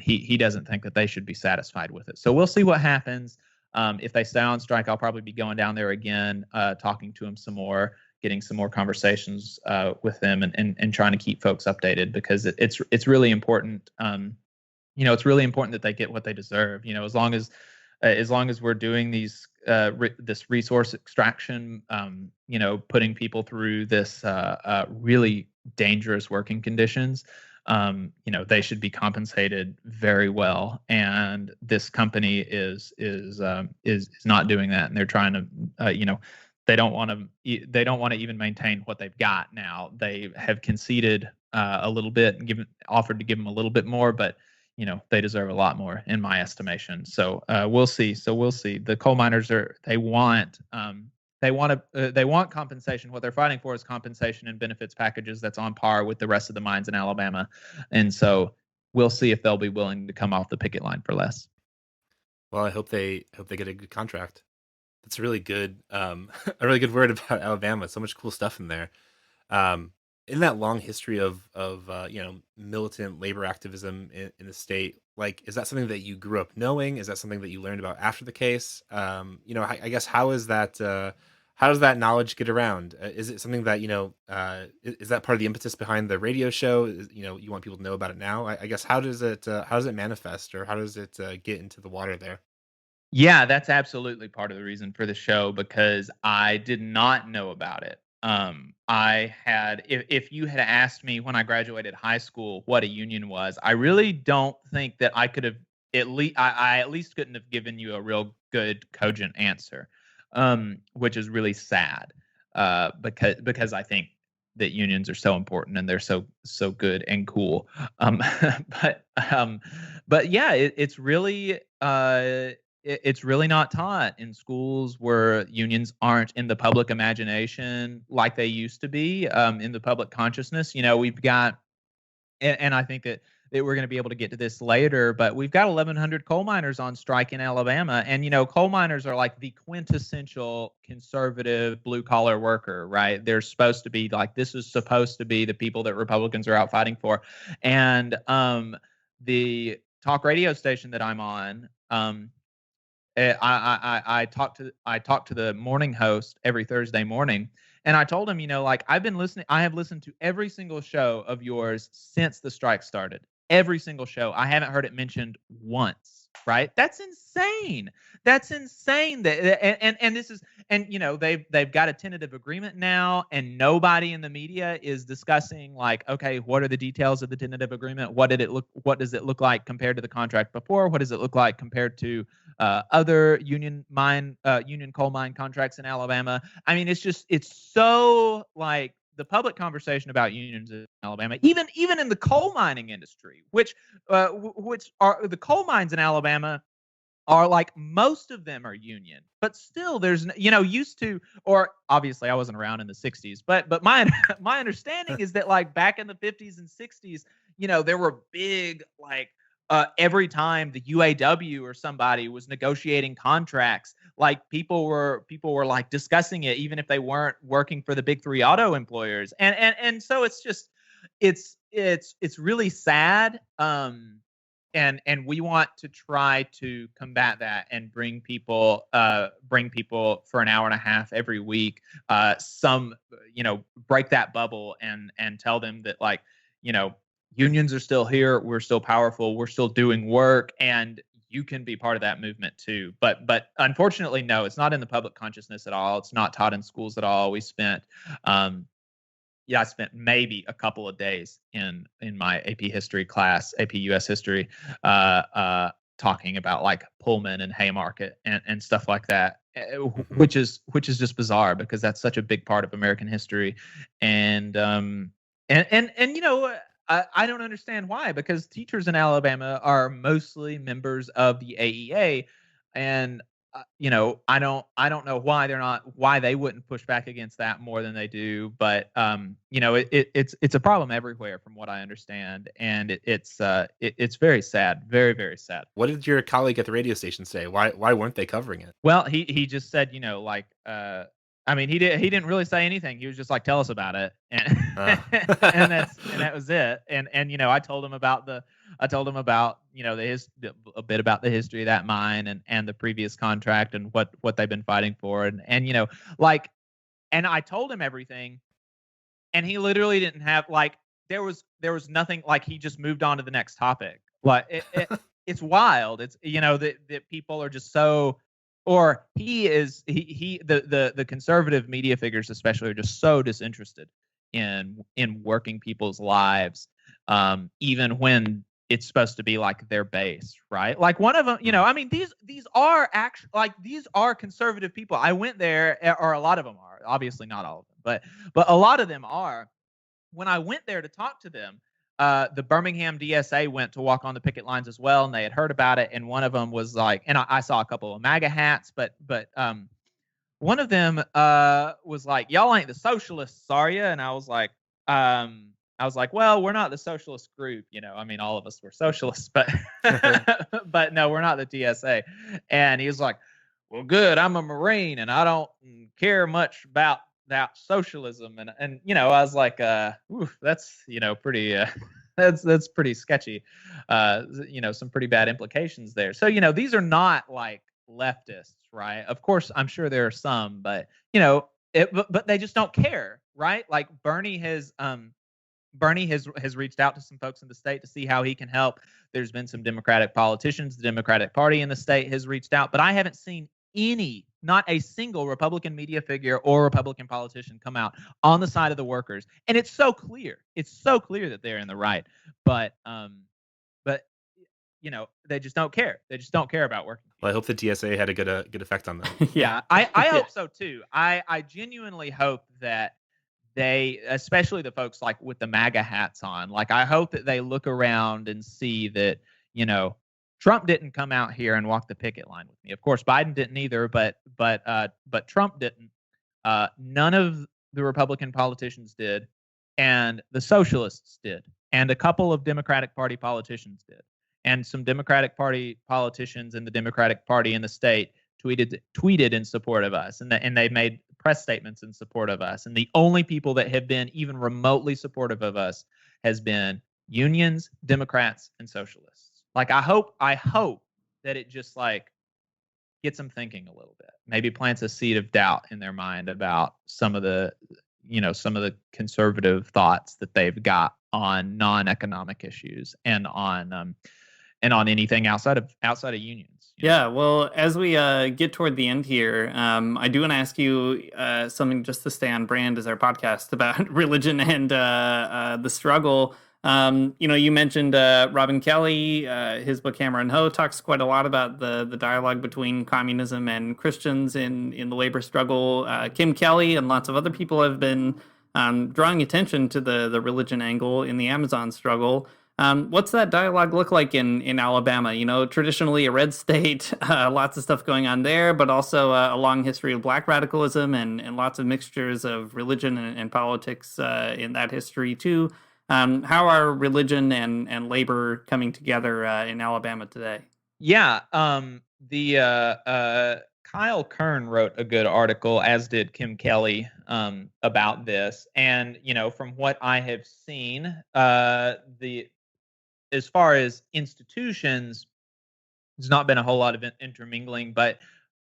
he doesn't think that they should be satisfied with it. So we'll see what happens. If they stay on strike, I'll probably be going down there again, talking to them some more, getting some more conversations with them, and trying to keep folks updated, because it's really important. It's really important that they get what they deserve. As long as we're doing this resource extraction, putting people through this really dangerous working conditions, they should be compensated very well. And this company is not doing that, and they're trying to, they don't want to even maintain what they've got now. They have conceded a little bit and offered to give them a little bit more, but they deserve a lot more, in my estimation. So we'll see. The coal miners they want compensation. What they're fighting for is compensation and benefits packages that's on par with the rest of the mines in Alabama. And so we'll see if they'll be willing to come off the picket line for less. Well, I hope they get a good contract. That's a really good a really good word about Alabama. So much cool stuff in there. In that long history of militant labor activism in the state, like, is that something that you grew up knowing? Is that something that you learned about after the case? I guess how does that knowledge get around? Is it something that is that part of the impetus behind the radio show? You want people to know about it now? I guess how does it manifest, or how does it get into the water there? Yeah, that's absolutely part of the reason for the show, because I did not know about it. If you had asked me when I graduated high school what a union was, I really don't think that I could have I at least couldn't have given you a real good, cogent answer, which is really sad, because I think that unions are so important and they're so good and cool. But yeah, it's really it's really not taught in schools, where unions aren't in the public imagination like they used to be, in the public consciousness. We've got, and I think that we're going to be able to get to this later, but we've got 1,100 coal miners on strike in Alabama. And, coal miners are like the quintessential conservative blue collar worker, right? They're supposed to be like, this is supposed to be the people that Republicans are out fighting for. And the talk radio station that I'm on, I talked to the morning host every Thursday morning, and I told him, I have listened to every single show of yours since the strike started. Every single show. I haven't heard it mentioned once, right? That's insane. That's insane. And this is, and they've got a tentative agreement now, and nobody in the media is discussing like, okay, what are the details of the tentative agreement? What does it look like compared to the contract before? What does it look like compared to other union coal mine contracts in Alabama? I mean, it's so like, the public conversation about unions in Alabama, even in the coal mining industry, which are the coal mines in Alabama, are like, most of them are union, but still there's, used to, or obviously I wasn't around in the 60s, but my understanding is that like back in the 50s and 60s, there were big, like, every time the UAW or somebody was negotiating contracts, like people were like discussing it, even if they weren't working for the big three auto employers. And so it's just, it's really sad. And we want to try to combat that and bring people for an hour and a half every week, break that bubble and tell them that, like, unions are still here. We're still powerful. We're still doing work, and you can be part of that movement too. But unfortunately, no, it's not in the public consciousness at all. It's not taught in schools at all. We spent, I spent maybe a couple of days in my AP history class, AP US history, talking about like Pullman and Haymarket and stuff like that, which is just bizarre because that's such a big part of American history, and you know, I don't understand why, because teachers in Alabama are mostly members of the AEA, and you know, I don't know why they wouldn't push back against that more than they do, but you know, it's a problem everywhere from what I understand, and it's very sad, very, very sad. What did your colleague at the radio station say? Why weren't they covering it? Well, he just said, you know, like I mean, he didn't really say anything. He was just like, tell us about it, and and that was it. And you know, I told him about you know a bit about the history of that mine and the previous contract and what they've been fighting for, and you know, like, and I told him everything, and he literally didn't have like there was nothing, like he just moved on to the next topic. Like it's wild. It's, you know, that people are just so. Or the conservative media figures especially are just so disinterested in working people's lives, even when it's supposed to be like their base, right? Like one of them, you know, I mean, these are actually like these are conservative people. I went there, or a lot of them are, obviously not all of them, but a lot of them are. When I went there to talk to them, the Birmingham DSA went to walk on the picket lines as well, and they had heard about it. And one of them was like, and I saw a couple of MAGA hats, but one of them was like, "Y'all ain't the socialists, are you?" And I was like, well, we're not the socialist group, you know. I mean, all of us were socialists, but but no, we're not the DSA. And he was like, "Well, good. I'm a Marine, and I don't care much about socialism," and you know, I was like, that's, you know, pretty that's pretty sketchy, you know, some pretty bad implications there. So, you know, these are not like leftists, right? Of course, I'm sure there are some, but you know, but they just don't care, right? Like Bernie has reached out to some folks in the state to see how he can help. There's been some Democratic politicians, the Democratic Party in the state has reached out, but I haven't seen not a single Republican media figure or Republican politician come out on the side of the workers. And it's so clear. It's so clear that they're in the right. But you know, they just don't care. They just don't care about working. Well, I hope the DSA had a good effect on them. Yeah, I hope so too. I genuinely hope that they, especially the folks like with the MAGA hats on, like I hope that they look around and see that, you know, Trump didn't come out here and walk the picket line with me. Of course, Biden didn't either, but Trump didn't. None of the Republican politicians did, and the socialists did, and a couple of Democratic Party politicians did, and some Democratic Party politicians in the Democratic Party in the state tweeted in support of us, and they made press statements in support of us. And the only people that have been even remotely supportive of us has been unions, Democrats, and socialists. Like I hope that it just like gets them thinking a little bit. Maybe plants a seed of doubt in their mind about some of the conservative thoughts that they've got on non-economic issues and on anything outside of unions. Yeah, well, as we get toward the end here, I do want to ask you something just to stay on brand as our podcast about religion and the struggle. You know, you mentioned Robin Kelly, his book Hammer and Hoe talks quite a lot about the dialogue between communism and Christians in the labor struggle. Kim Kelly and lots of other people have been drawing attention to the religion angle in the Amazon struggle. What's that dialogue look like in Alabama? You know, traditionally a red state, lots of stuff going on there, but also a long history of black radicalism and lots of mixtures of religion and politics in that history too. How are religion and labor coming together in Alabama today? Yeah, the Kyle Kern wrote a good article, as did Kim Kelly, about this. And you know, from what I have seen, as far as institutions, there's not been a whole lot of intermingling, but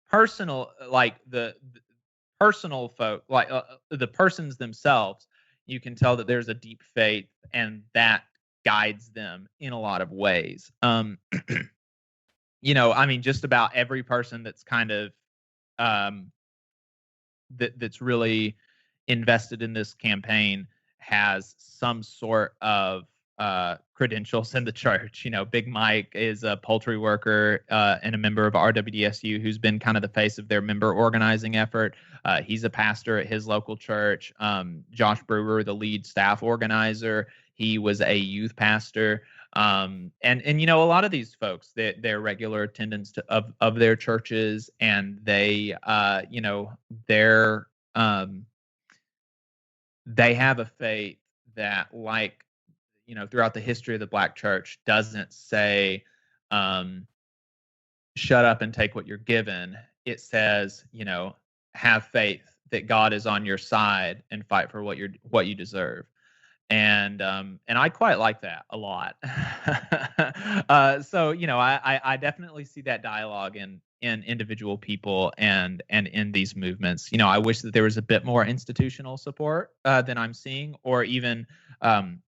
personal, like the personal folk, like the persons themselves, you can tell that there's a deep faith, and that guides them in a lot of ways. You know, I mean, just about every person that's kind of that's really invested in this campaign has some sort of credentials in the church. You know, Big Mike is a poultry worker and a member of RWDSU who's been kind of the face of their member organizing effort. He's a pastor at his local church. Josh Brewer, the lead staff organizer, he was a youth pastor. And you know, a lot of these folks, they're regular attendants of their churches, and they you know, they have a faith that, like, you know, throughout the history of the Black church, doesn't say shut up and take what you're given. It says, you know, have faith that God is on your side and fight for what you deserve. And I quite like that a lot. So, you know, I definitely see that dialogue in individual people and in these movements. You know, I wish that there was a bit more institutional support than I'm seeing, or even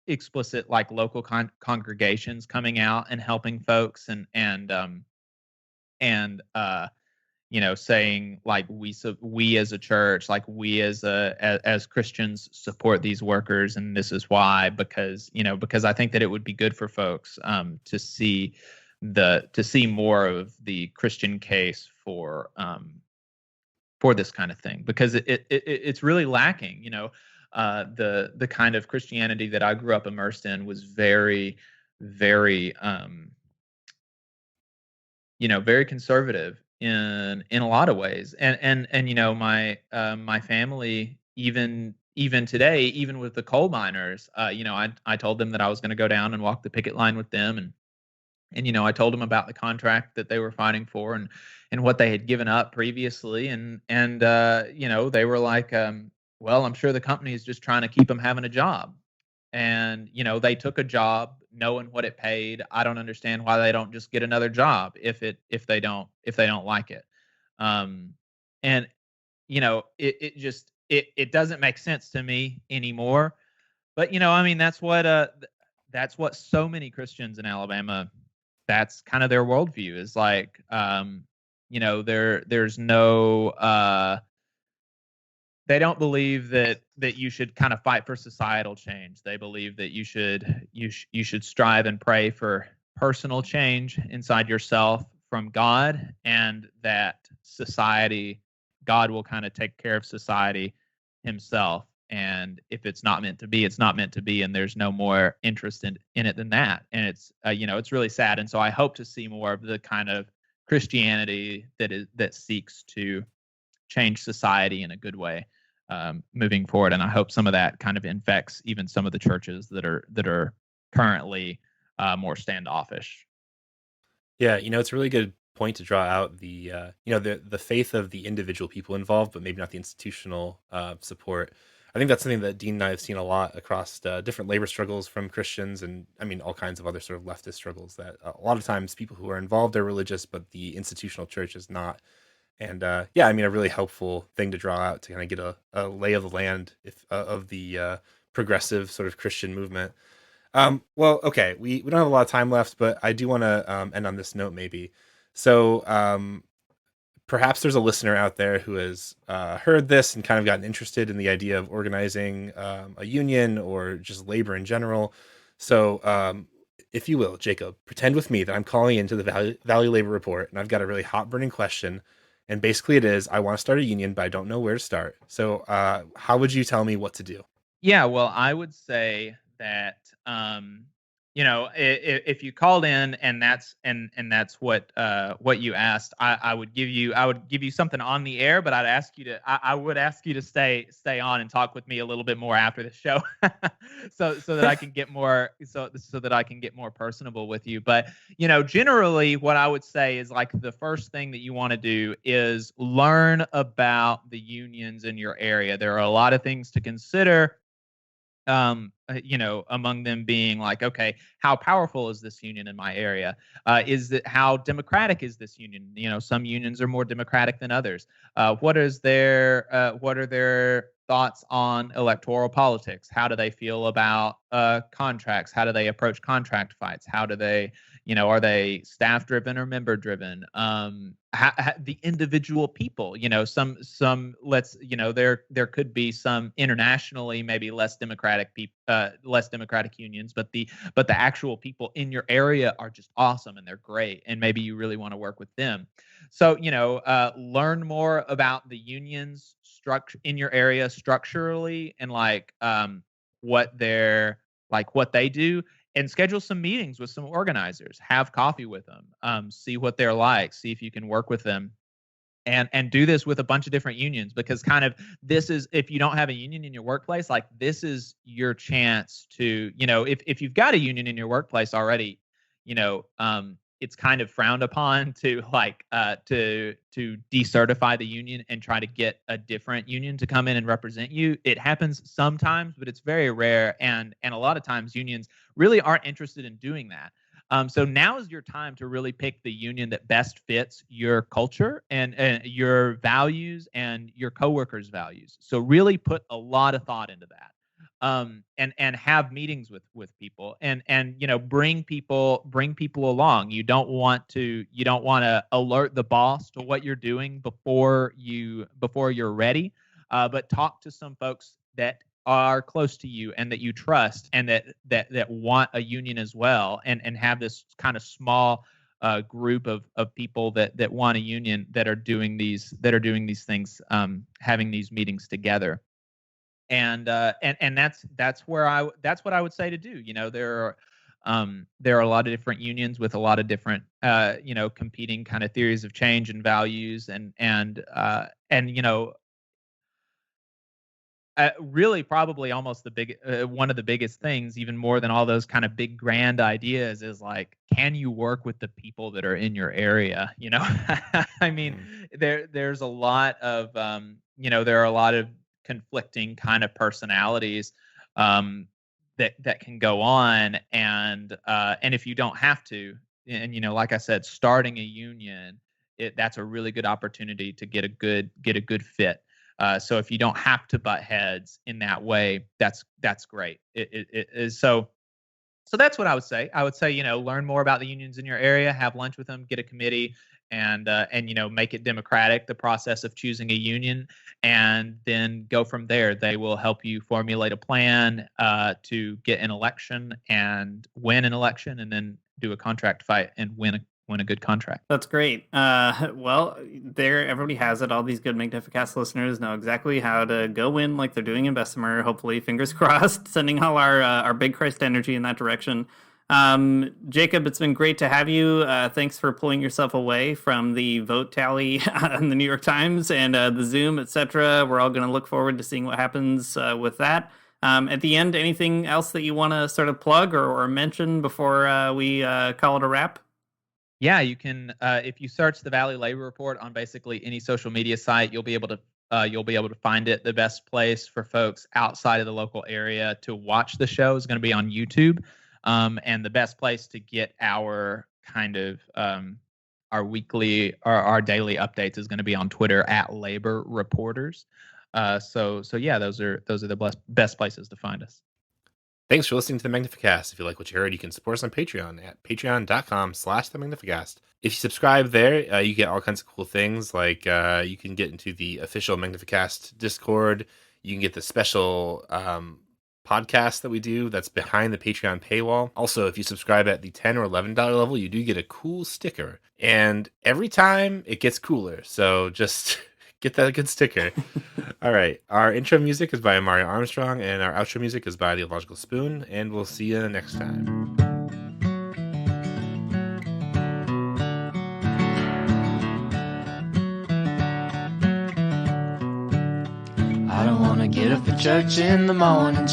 explicit, like, local congregations coming out and helping folks and you know, saying, like, we as a church, like, we as Christians support these workers, and this is why, because I think that it would be good for folks to see more of the Christian case for this kind of thing, because it's really lacking. You know, the kind of Christianity that I grew up immersed in was very, very you know, very conservative in a lot of ways. And you know, my family, even today, even with the coal miners, you know, I told them that I was going to go down and walk the picket line with them, and you know, I told them about the contract that they were fighting for, and what they had given up previously, and you know, they were like, well, I'm sure the company is just trying to keep them having a job. And you know, they took a job knowing what it paid. I don't understand why they don't just get another job if they don't like it. And you know, it doesn't make sense to me anymore. But you know, I mean, that's what so many Christians in Alabama, that's kind of their worldview, is like, you know, there's no they don't believe that you should kind of fight for societal change. They believe that you should strive and pray for personal change inside yourself from God, and that God will kind of take care of society himself. And if it's not meant to be, it's not meant to be, and there's no more interest in it than that. And it's you know, it's really sad. And so I hope to see more of the kind of Christianity that seeks to change society in a good way moving forward. And I hope some of that kind of infects even some of the churches that are currently more standoffish. Yeah, you know, it's a really good point to draw out the you know, the faith of the individual people involved, but maybe not the institutional support. I think that's something that Dean and I have seen a lot across different labor struggles from Christians, and I mean, all kinds of other sort of leftist struggles, that a lot of times people who are involved are religious, but the institutional church is not. And yeah, I mean, a really helpful thing to draw out to kind of get a lay of the land of the progressive sort of Christian movement. Well, okay, we don't have a lot of time left, but I do want to end on this note, maybe. So perhaps there's a listener out there who has heard this and kind of gotten interested in the idea of organizing a union or just labor in general. So if you will, Jacob, pretend with me that I'm calling into the Valley Labor Report, and I've got a really hot burning question. And basically it is, I want to start a union, but I don't know where to start. So how would you tell me what to do? Yeah, well, I would say that you know, if you called in and that's what you asked, I would give you something on the air, but I would ask you to stay on and talk with me a little bit more after the show, so that I can get more so that I can get more personable with you. But you know, generally, what I would say is, like, the first thing that you want to do is learn about the unions in your area. There are a lot of things to consider. You know, among them being, like, okay, how powerful is this union in my area? How democratic is this union? You know, some unions are more democratic than others. What are their thoughts on electoral politics. How do they feel about contracts? How do they approach contract fights? How do they, are they staff driven or member driven? The individual people, there could be some internationally maybe less democratic unions, but the actual people in your area are just awesome and they're great, and maybe you really want to work with them. So, learn more about the unions structure in your area structurally, and what they do, and schedule some meetings with some organizers, have coffee with them, see what they're like, see if you can work with them, and do this with a bunch of different unions, because this is, if you don't have a union in your workplace, this is your chance to, if you've got a union in your workplace already, it's kind of frowned upon to decertify the union and try to get a different union to come in and represent you. It happens sometimes, but it's very rare, and a lot of times unions really aren't interested in doing that. So now is your time to really pick the union that best fits your culture and your values and your coworkers' values. So really put a lot of thought into that. And have meetings with people, and bring people along. You don't want to alert the boss to what you're doing before you're ready, but talk to some folks that are close to you and that you trust, and that want a union as well, and have this kind of small group of people that want a union, that are doing these things, having these meetings together. And that's what I would say to do. There are a lot of different unions with a lot of different competing kind of theories of change and values, and really probably almost one of the biggest things, even more than all those kind of big grand ideas, is can you work with the people that are in your area? I mean, there's a lot of there are a lot of conflicting kind of personalities that can go on, and if you don't have to, and like I said, starting a union, that's a really good opportunity to get a good fit. So if you don't have to butt heads in that way, that's great. It is so that's what I would say. I would say, learn more about the unions in your area, have lunch with them, get a committee, and make it democratic, the process of choosing a union, and then go from there. They will help you formulate a plan to get an election and win an election, and then do a contract fight and win a good contract. That's great. Well, everybody has it. All these good Magnificast listeners know exactly how to go win, like they're doing in Bessemer. Hopefully, fingers crossed, sending all our big Christ energy in that direction. Jacob, it's been great to have you. Thanks for pulling yourself away from the vote tally on the New York Times and the Zoom, etc. We're all going to look forward to seeing what happens with that. At the end, anything else that you want to sort of plug or mention before we call it a wrap? Yeah, you can. If you search the Valley Labor Report on basically any social media site, you'll be able to find it. The best place for folks outside of the local area to watch the show is going to be on YouTube. And the best place to get our kind of our weekly or our daily updates is going to be on Twitter @Labor Reporters. So yeah, those are the best places to find us. Thanks for listening to the Magnificast. If you like what you heard, you can support us on Patreon at patreon.com/themagnificast. If you subscribe there, you get all kinds of cool things, like you can get into the official Magnificast Discord. You can get the special podcast that we do that's behind the Patreon paywall. Also, if you subscribe at the $10 or $11 level, you do get a cool sticker. And every time it gets cooler. So just get that good sticker. All right. Our intro music is by Mario Armstrong, and our outro music is by The Illogical Spoon. And we'll see you next time. I don't wanna get up for church in the morning,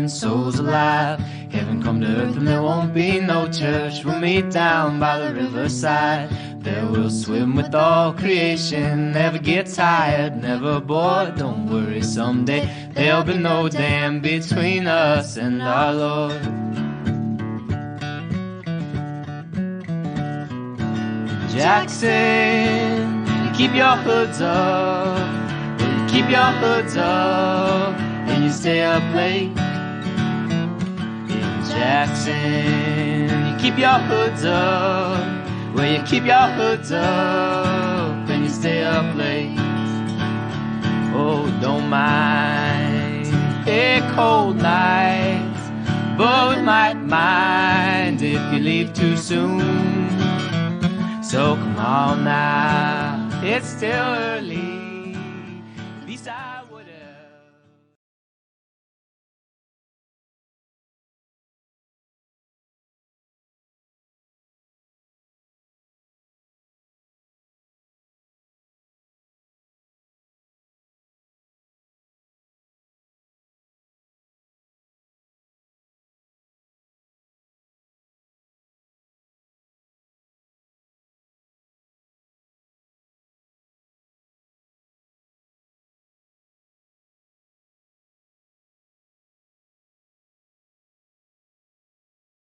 souls alive. Heaven come to earth and there won't be no church. We'll meet down by the riverside. There we'll swim with all creation. Never get tired, never bored. Don't worry, someday there'll be no dam between us and our Lord. Jackson, keep your hoods up. keep your hoods up and you stay up late. In Jackson, you keep your hoods up. Well, you keep your hoods up and you stay up late. Oh, don't mind a cold night, but we might mind if you leave too soon. So come on now, it's still early.